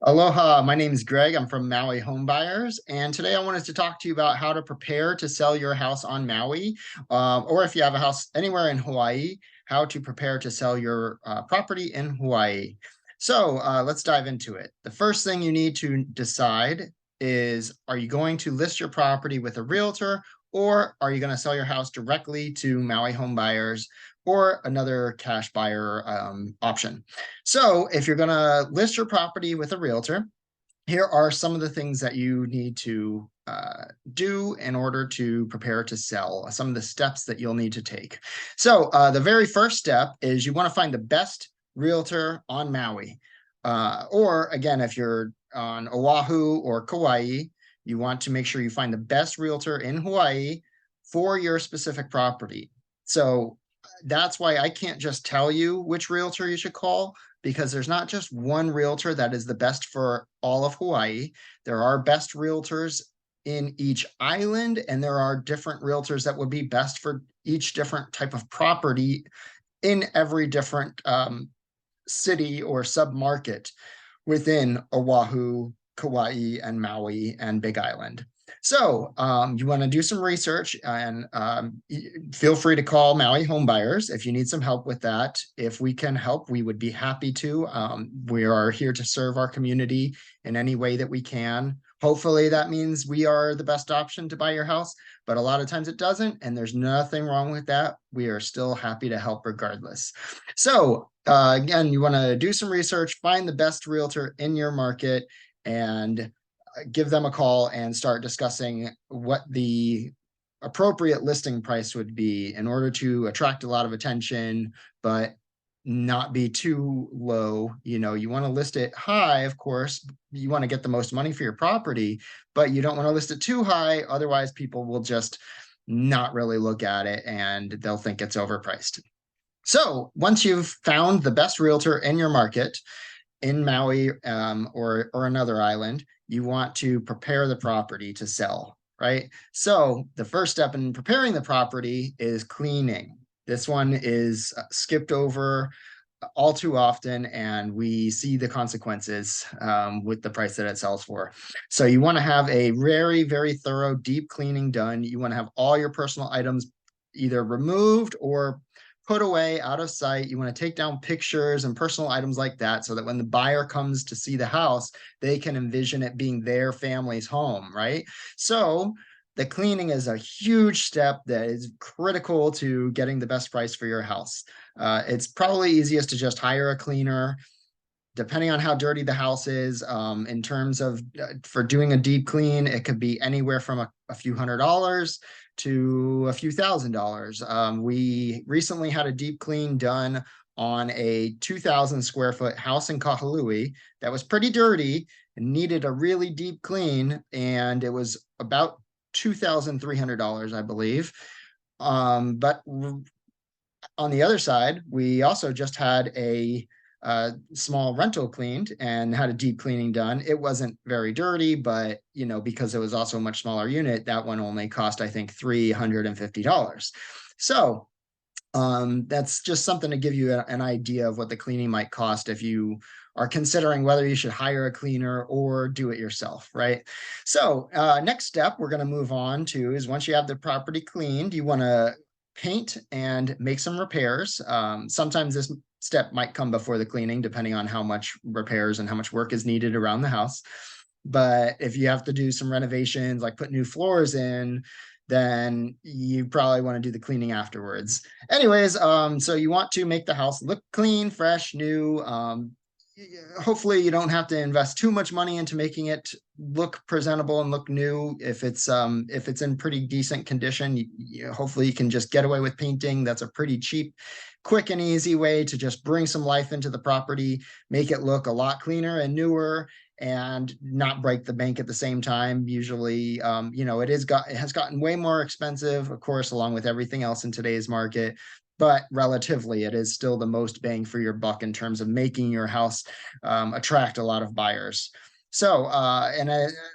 Aloha, my name is Greg. I'm from Maui Home Buyers, and today I wanted to talk to you about how to prepare to sell your house on Maui, or if you have a house anywhere in Hawaii, how to prepare to sell your property in Hawaii. So let's dive into it. The first thing you need to decide is, are you going to list your property with a realtor, or are you going to sell your house directly to Maui Home Buyers or another cash buyer option? So if you're going to list your property with a realtor, here are some of the things that you need to do in order to prepare to sell, some of the steps that you'll need to take. So the very first step is you want to find the best realtor on Maui. Or again, if you're on Oahu or Kauai, you want to make sure you find the best realtor in Hawaii for your specific property. So that's why I can't just tell you which realtor you should call, because there's not just one realtor that is the best for all of Hawaii. There are best realtors in each island, and there are different realtors that would be best for each different type of property in every different city or sub-market within Oahu, Kauai, and Maui, and Big Island. So you want to do some research, and feel free to call Maui Home Buyers if you need some help with that. If we can help, we would be happy to. We are here to serve our community in any way that we can. Hopefully that means we are the best option to buy your house, but a lot of times it doesn't, and there's nothing wrong with that. We are still happy to help regardless. So again, you want to do some research, find the best realtor in your market, and give them a call and start discussing what the appropriate listing price would be in order to attract a lot of attention, but not be too low. You know, you want to list it high, of course. You want to get the most money for your property, but you don't want to list it too high. Otherwise, people will just not really look at it and they'll think it's overpriced. So once you've found the best realtor in your market, in Maui or another island, you want to prepare the property to sell, right? So the first step in preparing the property is cleaning. This one is skipped over all too often, and we see the consequences with the price that it sells for. So you want to have a very, very thorough deep cleaning done. You want to have all your personal items either removed or put away out of sight. You want to take down pictures and personal items like that so that when the buyer comes to see the house, they can envision it being their family's home, right? So the cleaning is a huge step that is critical to getting the best price for your house. It's probably easiest to just hire a cleaner, depending on how dirty the house is. In terms of for doing a deep clean, it could be anywhere from a few $100s to a few $1,000s. We recently had a deep clean done on a 2,000 square foot house in Kahului that was pretty dirty and needed a really deep clean, and it was about $2,300, I believe. But on the other side, we also just had a small rental cleaned and had a deep cleaning done. It wasn't very dirty, but you know, because it was also a much smaller unit, that one only cost, I think, $350. So that's just something to give you an idea of what the cleaning might cost if you are considering whether you should hire a cleaner or do it yourself, right? So next step we're going to move on to is, once you have the property cleaned, you want to paint and make some repairs. Sometimes this step might come before the cleaning, depending on how much repairs and how much work is needed around the house. But if you have to do some renovations, like put new floors in, then you probably want to do the cleaning afterwards. Anyways, so you want to make the house look clean, fresh, new. Hopefully you don't have to invest too much money into making it look presentable and look new. If it's in pretty decent condition, hopefully you can just get away with painting. That's a pretty cheap, quick and easy way to just bring some life into the property, make it look a lot cleaner and newer, and not break the bank at the same time. Usually, it has gotten way more expensive, of course, along with everything else in today's market. But relatively, it is still the most bang for your buck in terms of making your house attract a lot of buyers. So,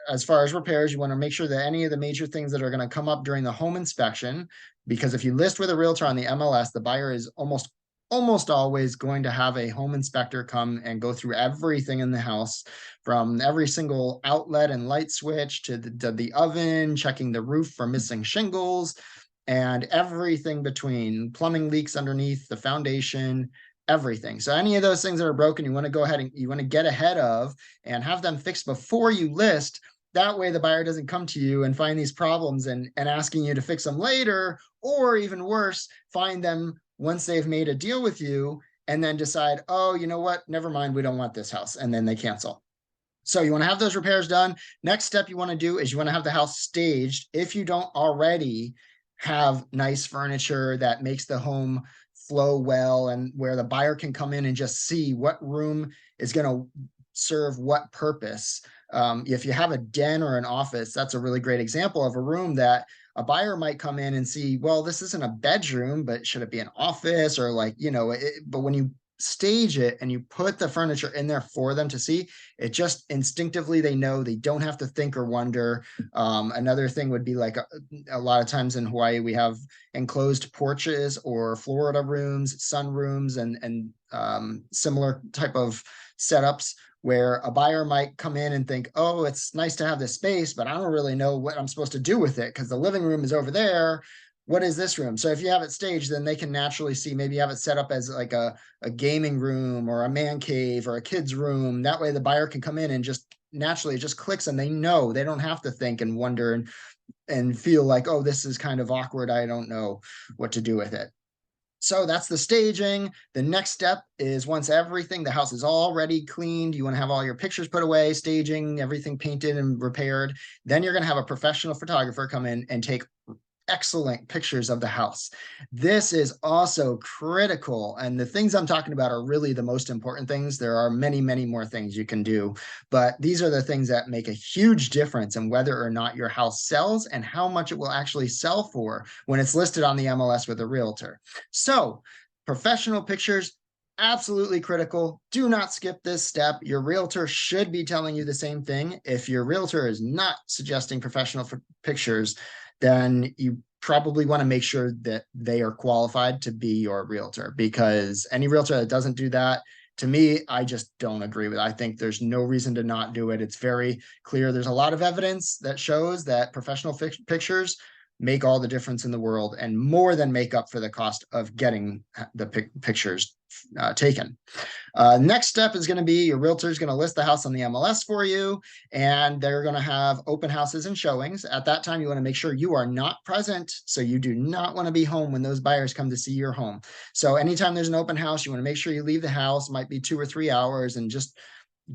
as far as repairs, you want to make sure that any of the major things that are going to come up during the home inspection, because if you list with a realtor on the MLS, the buyer is almost almost always going to have a home inspector come and go through everything in the house, from every single outlet and light switch to the oven, checking the roof for missing shingles, and everything between, plumbing leaks underneath the foundation, everything. So any of those things that are broken, you want to go ahead and you want to get ahead of and have them fixed before you list. That way the buyer doesn't come to you and find these problems and asking you to fix them later, or even worse, find them once they've made a deal with you and then decide, oh, you know what, never mind, we don't want this house, and then they cancel. So you want to have those repairs done. Next step you want to do is you want to have the house staged. If you don't already have nice furniture that makes the home flow well, and where the buyer can come in and just see what room is going to serve what purpose. If you have a den or an office, that's a really great example of a room that a buyer might come in and see, well, this isn't a bedroom, but should it be an office, or like, but when you stage it and you put the furniture in there for them to see, it just instinctively, they know, they don't have to think or wonder. Another thing would be like a lot of times in Hawaii, we have enclosed porches or Florida rooms, sunrooms, and similar type of setups, where a buyer might come in and think, oh, it's nice to have this space, but I don't really know what I'm supposed to do with it because the living room is over there. What is this room? So if you have it staged, then they can naturally see, maybe you have it set up as like a gaming room or a man cave or a kid's room. That way the buyer can come in and just naturally, it just clicks, and they know, they don't have to think and wonder and feel like, oh, this is kind of awkward, I don't know what to do with it. So that's the staging. The next step is, once everything, the house is already cleaned, you want to have all your pictures put away, staging, everything painted and repaired. Then you're going to have a professional photographer come in and take excellent pictures of the house. This is also critical. And the things I'm talking about are really the most important things. There are many, many more things you can do, but these are the things that make a huge difference in whether or not your house sells and how much it will actually sell for when it's listed on the MLS with a realtor. So professional pictures, absolutely critical. Do not skip this step. Your realtor should be telling you the same thing. If your realtor is not suggesting professional pictures, then you probably want to make sure that they are qualified to be your realtor, because any realtor that doesn't do that, to me, I just don't agree with it. I think there's no reason to not do it. It's very clear. There's a lot of evidence that shows that professional pictures make all the difference in the world, and more than make up for the cost of getting the pictures taken. Next step is going to be, your realtor is going to list the house on the MLS for you, and they're going to have open houses and showings. At that time, you want to make sure you are not present. So you do not want to be home when those buyers come to see your home. So anytime there's an open house, you want to make sure you leave the house. It might be 2 or 3 hours, and just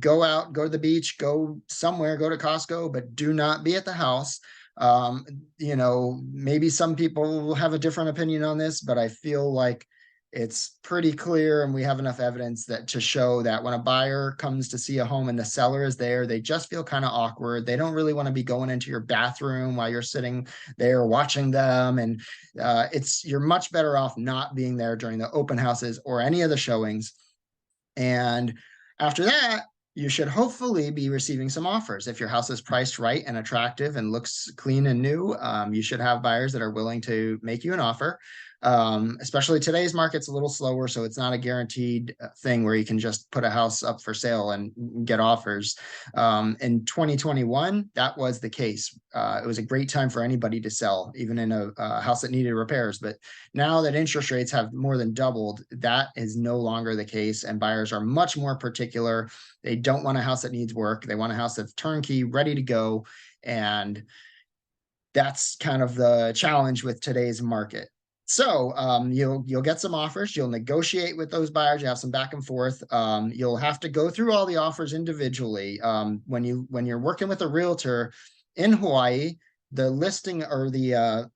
go out, go to the beach, go somewhere, go to Costco, but do not be at the house. Maybe some people will have a different opinion on this, but I feel like it's pretty clear, and we have enough evidence that to show that when a buyer comes to see a home and the seller is there, they just feel kind of awkward. They don't really want to be going into your bathroom while you're sitting there watching them. And you're much better off not being there during the open houses or any of the showings. And after that, you should hopefully be receiving some offers. If your house is priced right and attractive and looks clean and new, you should have buyers that are willing to make you an offer. Especially today's market's a little slower, so it's not a guaranteed thing where you can just put a house up for sale and get offers. In 2021, that was the case. It was a great time for anybody to sell, even in a house that needed repairs. But now that interest rates have more than doubled, that is no longer the case, and buyers are much more particular. They don't want a house that needs work. They want a house that's turnkey, ready to go. And that's kind of the challenge with today's market. So you'll get some offers. You'll negotiate with those buyers. You have some back and forth. You'll have to go through all the offers individually. When you're working with a realtor in Hawaii, the listing or the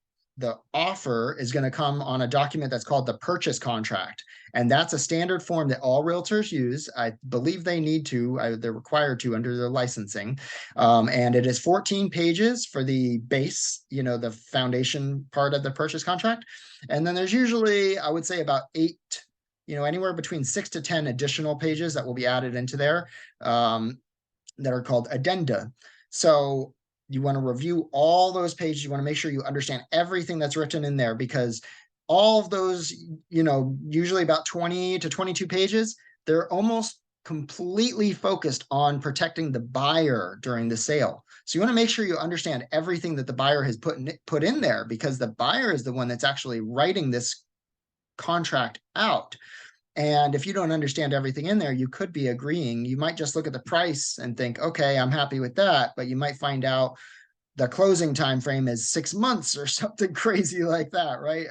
offer is going to come on a document that's called the purchase contract. And that's a standard form that all realtors use. I believe they need to, they're required to under their licensing. And it is 14 pages for the base, the foundation part of the purchase contract. And then there's usually, I would say, about 8, anywhere between 6 to 10 additional pages that will be added into there that are called addenda. So you want to review all those pages. You want to make sure you understand everything that's written in there, because all of those, usually about 20 to 22 pages, they're almost completely focused on protecting the buyer during the sale. So you want to make sure you understand everything that the buyer has put in there, because the buyer is the one that's actually writing this contract out. And if you don't understand everything in there, you could be agreeing. You might just look at the price and think, okay, I'm happy with that. But you might find out the closing time frame is 6 months or something crazy like that, right?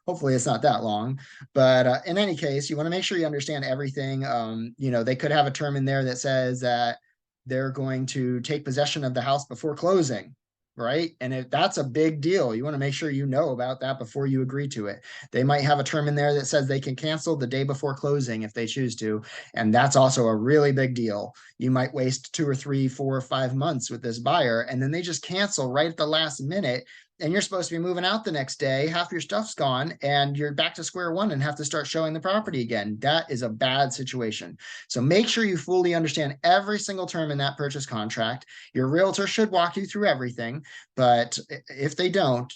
Hopefully it's not that long, but in any case, you want to make sure you understand everything. They could have a term in there that says that they're going to take possession of the house before closing, right? And if that's a big deal, you want to make sure you know about that before you agree to it. They might have a term in there that says they can cancel the day before closing if they choose to, and that's also a really big deal. You might waste 2 or 3, 4 or 5 months with this buyer, and then they just cancel right at the last minute, and you're supposed to be moving out the next day. Half your stuff's gone, and you're back to square one and have to start showing the property again. That is a bad situation. So make sure you fully understand every single term in that purchase contract. Your realtor should walk you through everything, but if they don't,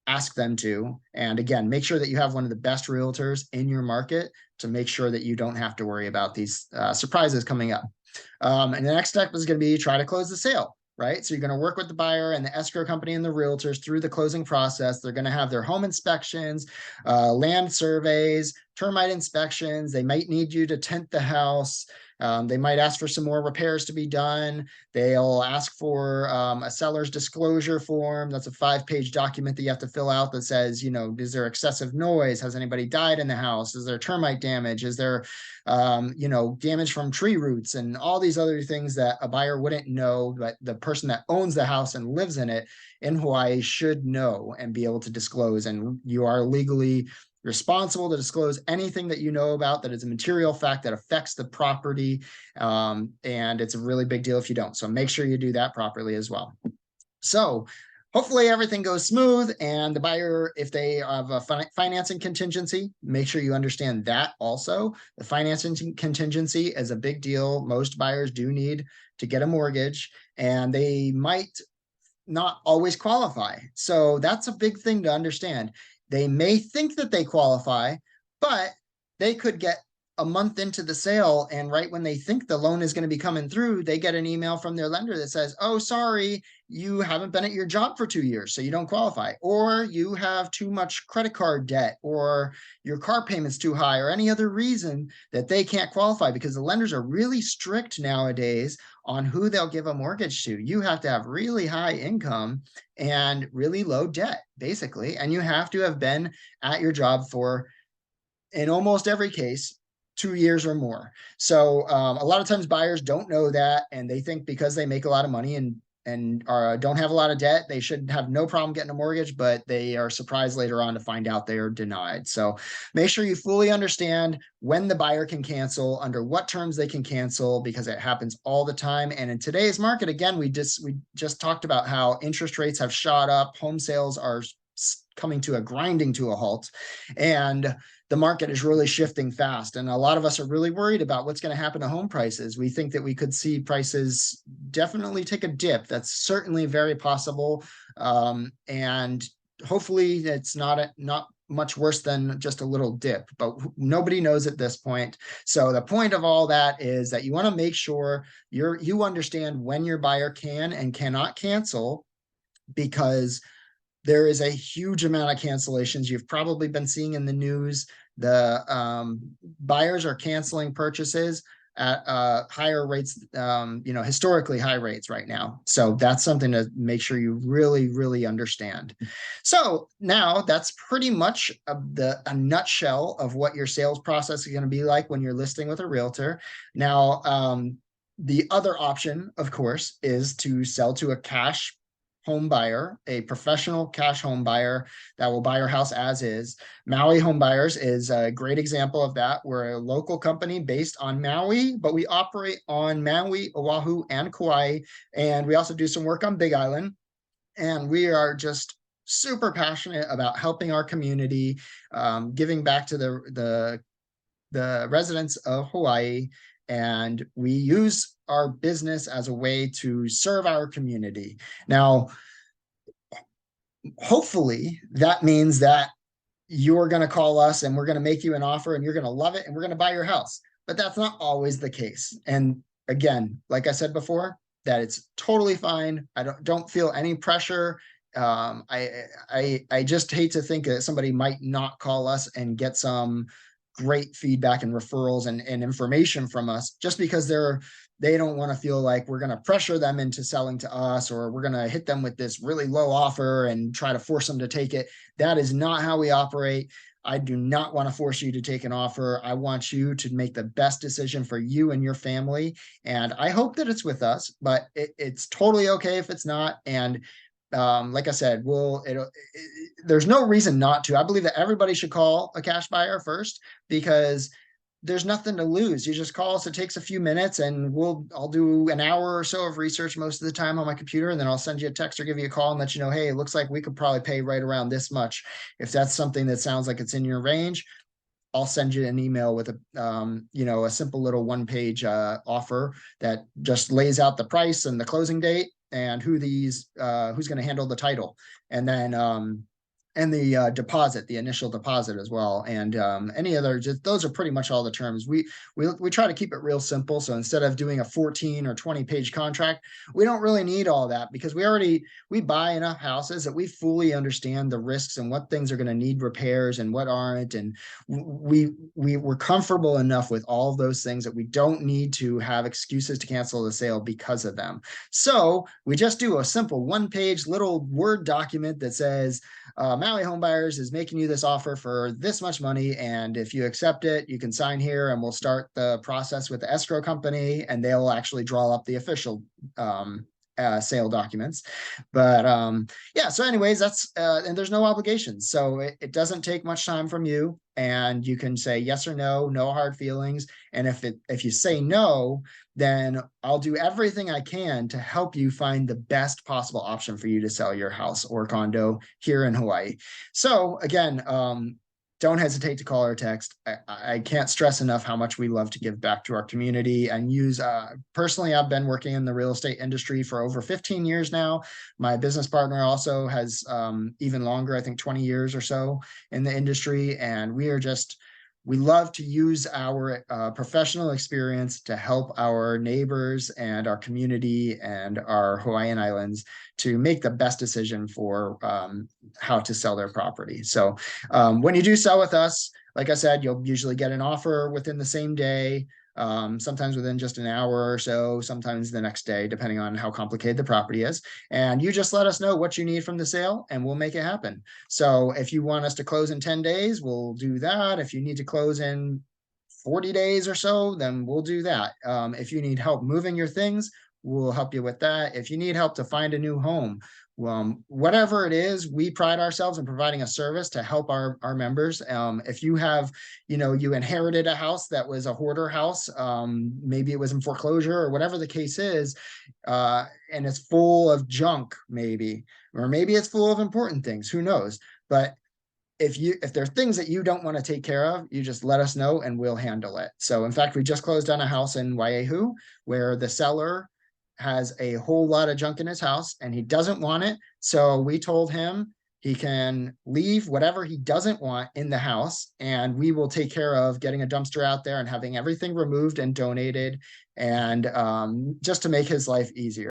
ask them to. And again, make sure that you have one of the best realtors in your market to make sure that you don't have to worry about these surprises coming up. And the next step is going to be try to close the sale, right? So you're going to work with the buyer and the escrow company and the realtors through the closing process. They're going to have their home inspections, land surveys, termite inspections. They might need you to tent the house. They might ask for some more repairs to be done. They'll ask for a seller's disclosure form. That's a 5-page document that you have to fill out that says, is there excessive noise? Has anybody died in the house? Is there termite damage? Is there, damage from tree roots and all these other things that a buyer wouldn't know, but the person that owns the house and lives in it in Hawaii should know and be able to disclose. And you are legally responsible to disclose anything that you know about that is a material fact that affects the property. And it's a really big deal if you don't. So make sure you do that properly as well. So hopefully everything goes smooth, and the buyer, if they have a financing contingency, make sure you understand that also. The financing contingency is a big deal. Most buyers do need to get a mortgage, and they might not always qualify. So that's a big thing to understand. They may think that they qualify, but they could get a month into the sale, and right when they think the loan is going to be coming through, they get an email from their lender that says, oh, sorry, you haven't been at your job for 2 years, so you don't qualify, or you have too much credit card debt, or your car payment's too high, or any other reason that they can't qualify, because the lenders are really strict nowadays on who they'll give a mortgage to. You have to have really high income and really low debt, basically, and you have to have been at your job for, in almost every case, 2 years or more. So a lot of times buyers don't know that, and they think because they make a lot of money and don't have a lot of debt, they should have no problem getting a mortgage, but they are surprised later on to find out they are denied. So make sure you fully understand when the buyer can cancel, under what terms they can cancel, because it happens all the time. And in today's market, again, we just talked about how interest rates have shot up, home sales are coming to a grinding to a halt, and the market is really shifting fast. And a lot of us are really worried about what's going to happen to home prices. We think that we could see prices definitely take a dip. That's certainly very possible. And hopefully it's not much worse than just a little dip, but nobody knows at this point. So the point of all that is that you want to make sure you understand when your buyer can and cannot cancel, because there is a huge amount of cancellations. You've probably been seeing in the news, the buyers are canceling purchases at higher rates, historically high rates right now. So that's something to make sure you really, really understand. So now that's pretty much a nutshell of what your sales process is going to be like when you're listing with a realtor. Now, the other option, of course, is to sell to a cash home buyer, a professional cash home buyer that will buy your house as is. Maui Home Buyers is a great example of that. We're a local company based on Maui, but we operate on Maui, Oahu, and Kauai, and we also do some work on Big Island. And we are just super passionate about helping our community, giving back to the residents of Hawaii, and we use our business as a way to serve our community. Now, hopefully that means that you're going to call us and we're going to make you an offer and you're going to love it and we're going to buy your house. But that's not always the case. And again, like I said before, that it's totally fine. I don't feel any pressure. I just hate to think that somebody might not call us and get some great feedback and referrals and information from us just because they don't want to feel like we're going to pressure them into selling to us, or we're going to hit them with this really low offer and try to force them to take it. That is not how we operate. I do not want to force you to take an offer. I want you to make the best decision for you and your family. And I hope that it's with us, but it's totally okay if it's not. And like I said, there's no reason not to. I believe that everybody should call a cash buyer first, because there's nothing to lose. You just call us. It takes a few minutes, and I'll do an hour or so of research most of the time on my computer, and then I'll send you a text or give you a call and let you know, hey, it looks like we could probably pay right around this much. If that's something that sounds like it's in your range, I'll send you an email with a simple little one-page offer that just lays out the price and the closing date and who's going to handle the title, and then and the deposit, the initial deposit as well, and any other. Just those are pretty much all the terms. We try to keep it real simple. So instead of doing a 14 or 20-page contract, we don't really need all that, because we buy enough houses that we fully understand the risks and what things are going to need repairs and what aren't, and we're comfortable enough with all of those things that we don't need to have excuses to cancel the sale because of them. So we just do a simple one-page little Word document that says, Maui Home Buyers is making you this offer for this much money, and if you accept it, you can sign here, and we'll start the process with the escrow company, and they'll actually draw up the official sale documents. But yeah, so anyways, that's and there's no obligations, so it doesn't take much time from you, and you can say yes or no, no hard feelings. And if you say no, then I'll do everything I can to help you find the best possible option for you to sell your house or condo here in Hawaii. So again, don't hesitate to call or text. I can't stress enough how much we love to give back to our community and use. Personally, I've been working in the real estate industry for over 15 years now. My business partner also has even longer, I think 20 years or so in the industry. And we love to use our professional experience to help our neighbors and our community and our Hawaiian Islands to make the best decision for how to sell their property. So when you do sell with us, like I said, you'll usually get an offer within the same day, sometimes within just an hour or so, sometimes the next day, depending on how complicated the property is. And you just let us know what you need from the sale and we'll make it happen. So if you want us to close in 10 days, we'll do that. If you need to close in 40 days or so, then we'll do that. If you need help moving your things, we'll help you with that. If you need help to find a new home, whatever it is, we pride ourselves in providing a service to help our members. If you have, you inherited a house that was a hoarder house, maybe it was in foreclosure or whatever the case is, and it's full of junk, maybe, or maybe it's full of important things, who knows? But if there are things that you don't want to take care of, you just let us know and we'll handle it. So in fact, we just closed on a house in Oahu where the seller has a whole lot of junk in his house and he doesn't want it. So we told him he can leave whatever he doesn't want in the house, and we will take care of getting a dumpster out there and having everything removed and donated, and just to make his life easier.